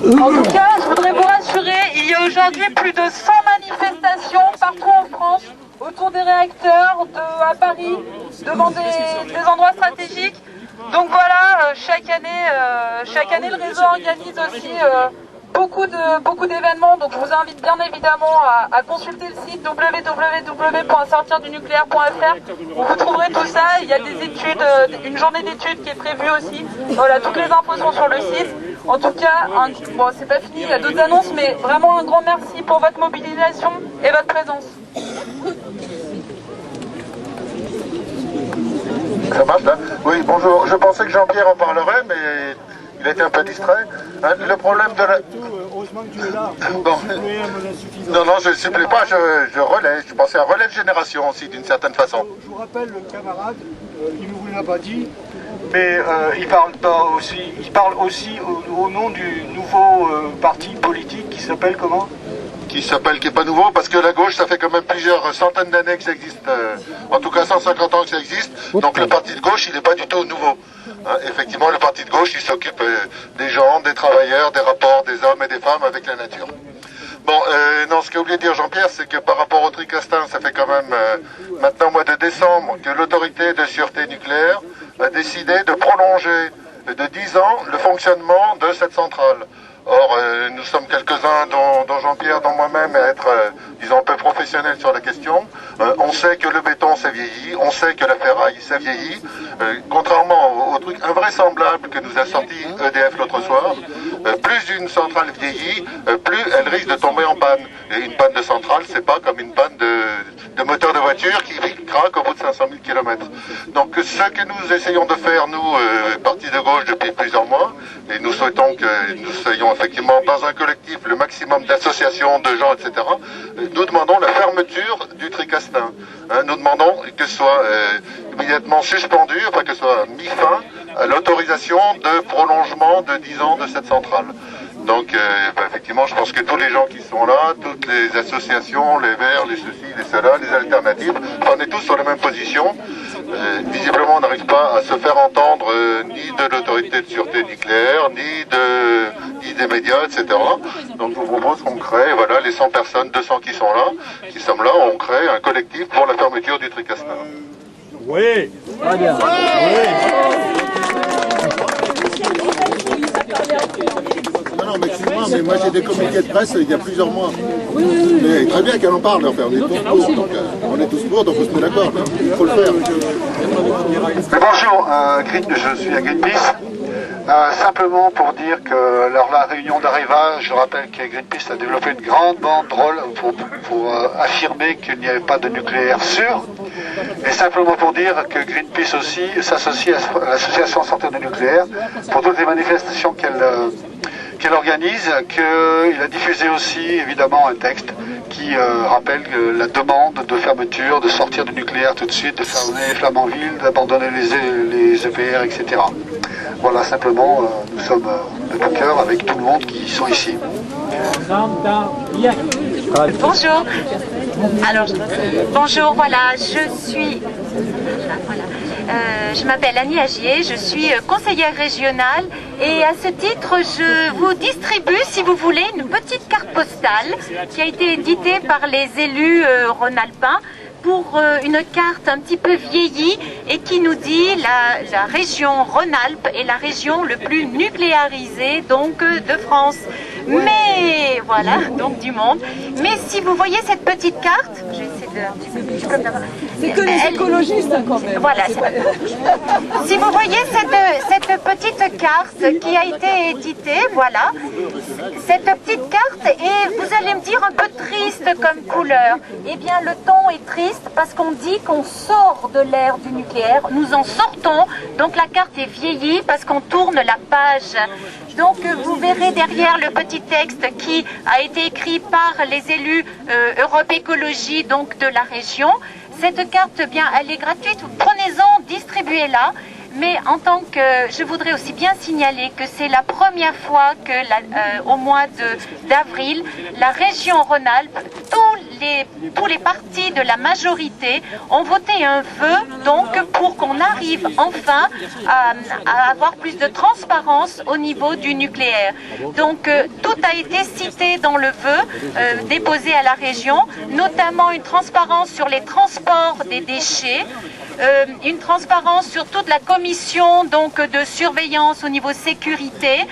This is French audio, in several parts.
En tout cas, je voudrais vous rassurer, il y a aujourd'hui plus de 100 manifestations partout en France, autour des réacteurs, à Paris, devant des endroits stratégiques. Donc voilà, chaque année, le réseau organise aussi beaucoup d'événements. Donc je vous invite bien évidemment à consulter le site www.sortirdunucléaire.fr où vous trouverez tout ça. Il y a des études, une journée d'études qui est prévue aussi. Voilà, toutes les infos sont sur le site. En tout cas, bon, c'est pas fini, il y a d'autres annonces, mais vraiment un grand merci pour votre mobilisation et votre présence. Ça marche là? Oui, bonjour. Je pensais que Jean-Pierre en parlerait, mais il a été un peu distrait. Le problème de la... Heureusement que tu es là. Bon. Non, je ne supplée pas, je relève. Je pensais à relève génération aussi, d'une certaine façon. Je vous rappelle, le camarade, il ne vous l'a pas dit, mais il parle aussi au nom du nouveau parti politique qui s'appelle comment? Qui n'est pas nouveau, parce que la gauche, ça fait quand même plusieurs centaines d'années que ça existe, en tout cas 150 ans que ça existe, donc le parti de gauche, il n'est pas du tout nouveau. Hein, effectivement, le parti de gauche, il s'occupe des gens, des travailleurs, des rapports des hommes et des femmes avec la nature. Bon, non, ce qu'a oublié de dire Jean-Pierre, c'est que par rapport au Tricastin, ça fait quand même maintenant au mois de décembre que l'autorité de sûreté nucléaire a décidé de prolonger de 10 ans le fonctionnement de cette centrale. Or, nous sommes quelques-uns, dont Jean-Pierre, dont moi-même, à être, disons, un peu professionnels sur la question. On sait que le béton s'est vieilli, on sait que la ferraille s'est vieilli. Contrairement au truc invraisemblable que nous a sorti EDF l'autre soir, plus une centrale vieillit, plus elle risque de tomber en panne. Et une panne de centrale, c'est pas comme une panne de moteur de voiture qui craque au bout de 500 000 km. Donc ce que nous essayons de faire, nous, parti de gauche, depuis plusieurs mois, et nous souhaitons que nous soyons effectivement dans un collectif le maximum d'associations, de gens, etc., nous demandons la fermeture du Tricastin. Hein, nous demandons que ce soit immédiatement suspendu, enfin que ce soit mis fin à l'autorisation de prolongement de 10 ans de cette centrale. Donc effectivement, je pense que tous les gens qui sont là, toutes les associations, les Verts, les ceci, les cela, les alternatives, on est tous sur la même position. Visiblement, on n'arrive pas à se faire entendre ni de l'autorité de sûreté nucléaire, ni des médias, etc. Donc je vous propose qu'on crée, voilà, les 100 personnes, 200 qui sommes là, on crée un collectif pour la fermeture du Tricastin. Oui. Très bien. Non, mais excuse-moi, mais moi j'ai des communiqués de presse il y a plusieurs mois. Mais très bien qu'elle en parle, enfin, on est tous pour, donc on est tous pour, donc on se met d'accord, il faut le faire. Bonjour, je suis à Greenpeace. Simplement pour dire que lors de la réunion d'Areva, je rappelle que Greenpeace a développé une grande banderole pour affirmer qu'il n'y avait pas de nucléaire sûr. Et simplement pour dire que Greenpeace aussi s'associe à l'association Sortir du nucléaire pour toutes les manifestations qu'elle organise, qu'il a diffusé aussi évidemment un texte qui rappelle la demande de fermeture, de sortir du nucléaire tout de suite, de fermer Flamanville, d'abandonner les EPR, etc. Voilà, simplement, nous sommes de tout cœur avec tout le monde qui sont ici. Bonjour. Alors, bonjour, voilà, je m'appelle Annie Agier, je suis conseillère régionale et à ce titre, je vous distribue, si vous voulez, une petite carte postale qui a été éditée par les élus rhône-alpins pour une carte un petit peu vieillie et qui nous dit la région Rhône-Alpes est la région le plus nucléarisée donc de France. Mais voilà, donc du monde. Mais si vous voyez cette petite carte, je vais essayer de... C'est que les écologistes quand même. Voilà. Si vous voyez cette petite carte qui a été éditée, voilà, cette petite carte, et vous allez me dire un peu triste comme couleur. Eh bien, le ton est triste parce qu'on dit qu'on sort de l'ère du nucléaire. Nous en sortons, donc la carte est vieillie parce qu'on tourne la page. Donc vous verrez derrière le petit texte qui a été écrit par les élus Europe Écologie donc de la région. Cette carte, bien, elle est gratuite, prenez-en, distribuez-la. Mais en tant que, je voudrais aussi bien signaler que c'est la première fois que au mois d'avril, la région Rhône-Alpes, tous tous les partis de la majorité ont voté un vœu donc pour qu'on arrive enfin à avoir plus de transparence au niveau du nucléaire. Donc tout a été cité dans le vœu déposé à la région, notamment une transparence sur les transports des déchets, une transparence sur toute la commission donc de surveillance au niveau sécurité,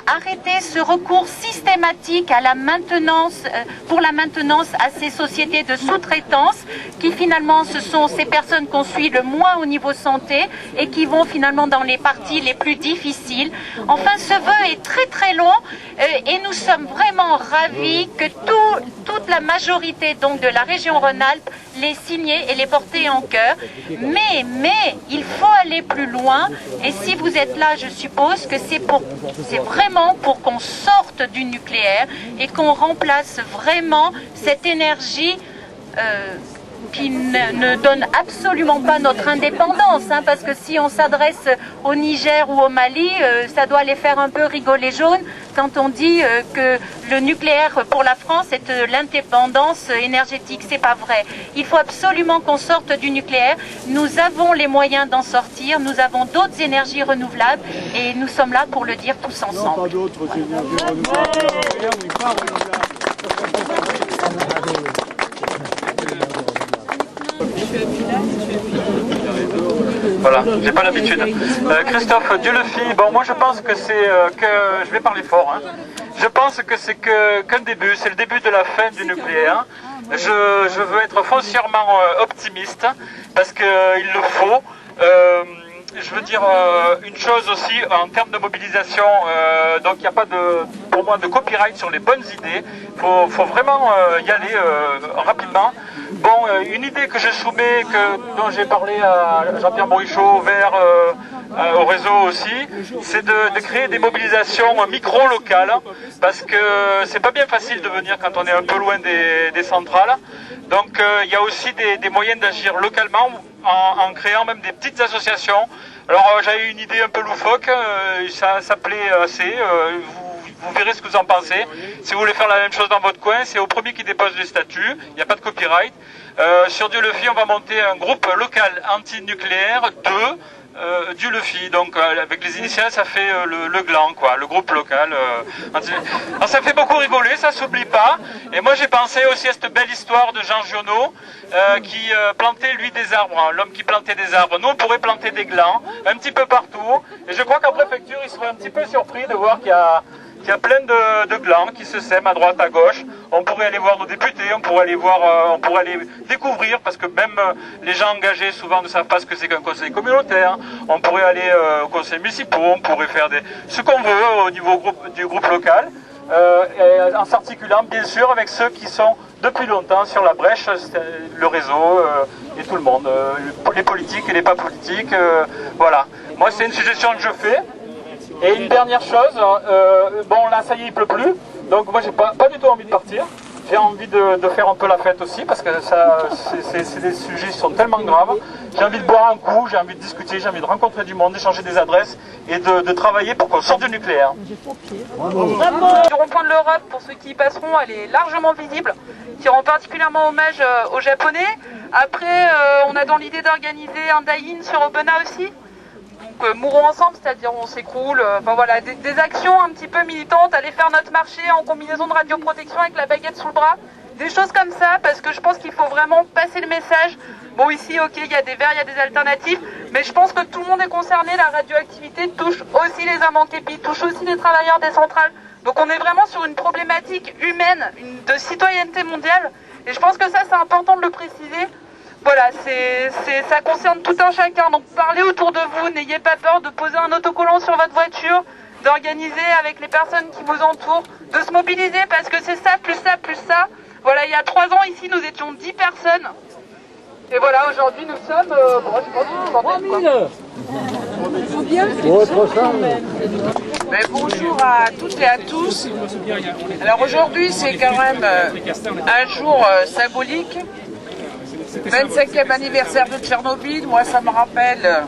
arrêter ce recours systématique à la maintenance, pour la maintenance à ces sociétés de sous-traitance qui finalement ce sont ces personnes qu'on suit le moins au niveau santé et qui vont finalement dans les parties les plus difficiles. Enfin, ce vœu est très très long et nous sommes vraiment ravis que toute la majorité donc de la région Rhône-Alpes l'ait signé et l'ait porté en cœur. Mais il faut aller plus loin et si vous êtes là, je suppose que c'est vraiment pour qu'on sorte du nucléaire et qu'on remplace vraiment cette énergie qui ne donne absolument pas notre indépendance, hein, parce que si on s'adresse au Niger ou au Mali, ça doit les faire un peu rigoler jaune quand on dit que le nucléaire pour la France est l'indépendance énergétique. C'est pas vrai. Il faut absolument qu'on sorte du nucléaire. Nous avons les moyens d'en sortir, nous avons d'autres énergies renouvelables et nous sommes là pour le dire tous ensemble. Voilà, j'ai pas l'habitude. Christophe Dieulefit, bon moi je pense que c'est je vais parler fort, hein. Je pense que c'est qu'un début, c'est le début de la fin du nucléaire. Je veux être foncièrement optimiste parce qu'il le faut. Je veux dire une chose aussi en termes de mobilisation, donc il n'y a pas pour moi de copyright sur les bonnes idées, faut vraiment y aller rapidement. Bon, une idée que je soumets, dont j'ai parlé à Jean-Pierre Bourichot, au réseau aussi, c'est de créer des mobilisations micro-locales, parce que c'est pas bien facile de venir quand on est un peu loin des centrales. Donc il y a aussi des moyens d'agir localement en créant même des petites associations. Alors j'avais une idée un peu loufoque, ça plaît assez, vous verrez ce que vous en pensez. Si vous voulez faire la même chose dans votre coin, c'est au premier qui dépose les statuts, il n'y a pas de copyright. Sur Dieulefit, on va monter un groupe local anti-nucléaire Dieulefit, donc avec les initiales ça fait le GLAN, quoi, le groupe local. Alors, ça fait beaucoup rigoler, ça s'oublie pas. Et moi j'ai pensé aussi à cette belle histoire de Jean Giono qui plantait lui des arbres, hein, l'homme qui plantait des arbres. Nous on pourrait planter des glands un petit peu partout. Et je crois qu'en préfecture ils seraient un petit peu surpris de voir qu'il y a plein de glands qui se sèment à droite, à gauche. On pourrait aller voir nos députés, on pourrait aller découvrir, parce que même les gens engagés souvent ne savent pas ce que c'est qu'un conseil communautaire. On pourrait aller au conseil municipal, on pourrait faire ce qu'on veut au niveau du groupe local, en s'articulant bien sûr avec ceux qui sont depuis longtemps sur la brèche, le réseau et tout le monde, les politiques et les pas politiques, voilà. Moi c'est une suggestion que je fais. Et une dernière chose, bon là ça y est il pleut plus, donc moi j'ai pas du tout envie de partir, j'ai envie de faire un peu la fête aussi parce que c'est des sujets qui sont tellement graves, j'ai envie de boire un coup, j'ai envie de discuter, j'ai envie de rencontrer du monde, d'échanger des adresses et de travailler pour qu'on sorte du nucléaire. Du rond-point de l'Europe, pour ceux qui y passeront, elle est largement visible, qui rend particulièrement hommage aux Japonais. Après on a dans l'idée d'organiser un die-in sur Opena aussi. Donc mourons ensemble, c'est-à-dire on s'écroule, enfin voilà, des actions un petit peu militantes, aller faire notre marché en combinaison de radioprotection avec la baguette sous le bras, des choses comme ça, parce que je pense qu'il faut vraiment passer le message. Bon ici ok, il y a des verts, il y a des alternatives, mais je pense que tout le monde est concerné, la radioactivité touche aussi les hommes en képi, touche aussi les travailleurs des centrales, donc on est vraiment sur une problématique humaine, de citoyenneté mondiale, et je pense que ça c'est important de le préciser. Voilà, ça concerne tout un chacun, donc parlez autour de vous, n'ayez pas peur de poser un autocollant sur votre voiture, d'organiser avec les personnes qui vous entourent, de se mobiliser parce que c'est ça, plus ça, plus ça. Voilà, il y a 3 ans ici, nous étions 10 personnes. Et voilà, aujourd'hui nous sommes, bon, je pense que bonjour à toutes et à tous. Alors aujourd'hui c'est quand même un jour symbolique. 25e anniversaire de Tchernobyl, moi ça me rappelle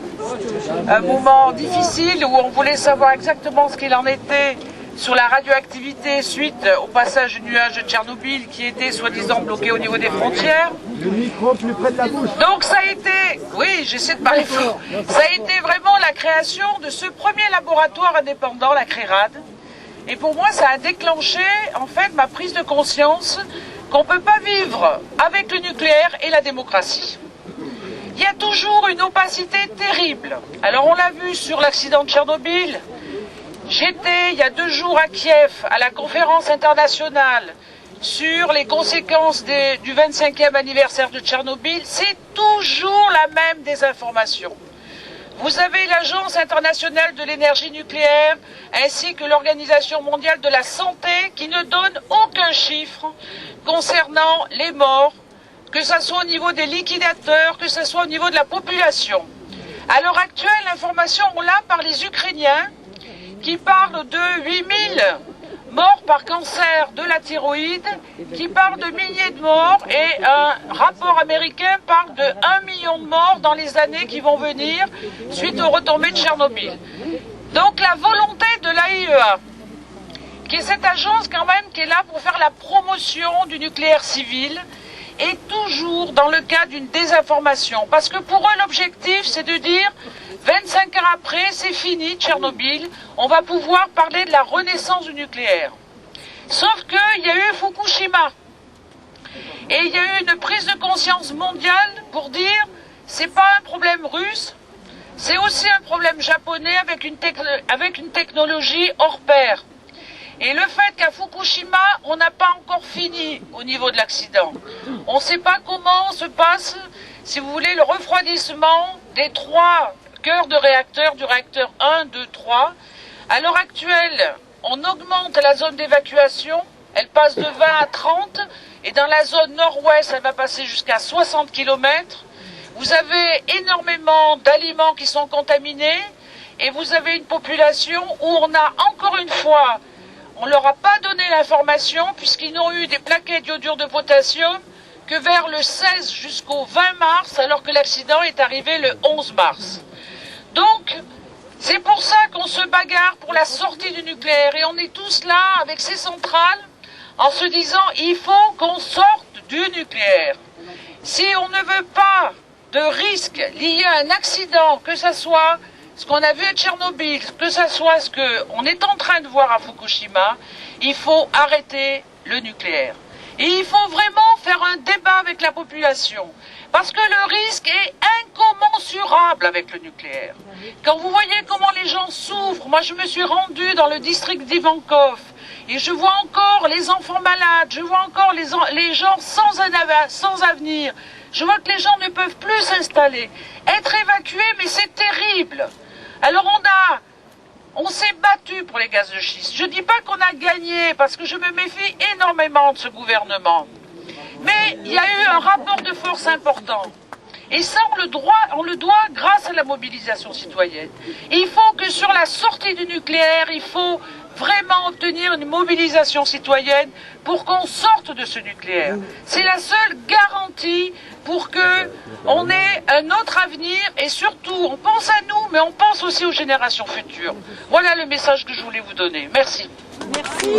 un moment difficile où on voulait savoir exactement ce qu'il en était sur la radioactivité suite au passage du nuage de Tchernobyl qui était soi-disant bloqué au niveau des frontières. Le micro plus près de la bouche. Donc ça a été, oui, j'essaie de parler fort, ça a été vraiment la création de ce premier laboratoire indépendant, la CRERAD. Et pour moi, ça a déclenché en fait ma prise de conscience qu'on ne peut pas vivre avec le nucléaire et la démocratie. Il y a toujours une opacité terrible. Alors on l'a vu sur l'accident de Tchernobyl. J'étais il y a 2 jours à Kiev à la conférence internationale sur les conséquences du 25e anniversaire de Tchernobyl. C'est toujours la même désinformation. Vous avez l'Agence internationale de l'énergie nucléaire ainsi que l'Organisation mondiale de la santé qui ne donnent aucun chiffre concernant les morts, que ce soit au niveau des liquidateurs, que ce soit au niveau de la population. À l'heure actuelle, l'information, on l'a par les Ukrainiens qui parlent de 8000 morts par cancer de la thyroïde, qui parlent de milliers de morts, et un rapport américain parle de 1 million de morts dans les années qui vont venir suite aux retombées de Tchernobyl. Donc la volonté de l'AIEA, qui est cette agence quand même qui est là pour faire la promotion du nucléaire civil, est toujours dans le cas d'une désinformation. Parce que pour eux, l'objectif, c'est de dire 25 ans après, c'est fini Tchernobyl, on va pouvoir parler de la renaissance du nucléaire. Sauf qu'il y a eu Fukushima. Et il y a eu une prise de conscience mondiale pour dire, c'est pas un problème russe, c'est aussi un problème japonais avec une technologie hors pair. Et le fait qu'à Fukushima, on n'a pas encore fini au niveau de l'accident. On ne sait pas comment se passe, si vous voulez, le refroidissement des 3 cœurs de réacteurs, du réacteur 1, 2, 3. À l'heure actuelle, on augmente la zone d'évacuation, elle passe de 20 à 30, et dans la zone nord-ouest, elle va passer jusqu'à 60 km. Vous avez énormément d'aliments qui sont contaminés, et vous avez une population où on a encore une fois, on ne leur a pas donné l'information, puisqu'ils n'ont eu des plaquettes d'iodure de potassium que vers le 16 jusqu'au 20 mars, alors que l'accident est arrivé le 11 mars. Donc, c'est pour ça qu'on se bagarre pour la sortie du nucléaire. Et on est tous là, avec ces centrales, en se disant, il faut qu'on sorte du nucléaire. Si on ne veut pas de risque lié à un accident, que ce soit ce qu'on a vu à Tchernobyl, que ce soit ce qu'on est en train de voir à Fukushima, il faut arrêter le nucléaire. Et il faut vraiment faire un débat avec la population. Parce que le risque est incommensurable avec le nucléaire. Quand vous voyez comment les gens souffrent, moi je me suis rendue dans le district d'Ivankov et je vois encore les enfants malades, je vois encore les gens sans avenir, je vois que les gens ne peuvent plus s'installer. Être évacués, mais c'est terrible. Alors on s'est battu pour les gaz de schiste. Je ne dis pas qu'on a gagné parce que je me méfie énormément de ce gouvernement. Mais il y a eu un rapport de force important. Et ça, on le doit grâce à la mobilisation citoyenne. Et il faut que sur la sortie du nucléaire, il faut vraiment obtenir une mobilisation citoyenne pour qu'on sorte de ce nucléaire. C'est la seule garantie pour qu'on ait un autre avenir et surtout, on pense à nous, mais on pense aussi aux générations futures. Voilà le message que je voulais vous donner. Merci. Merci.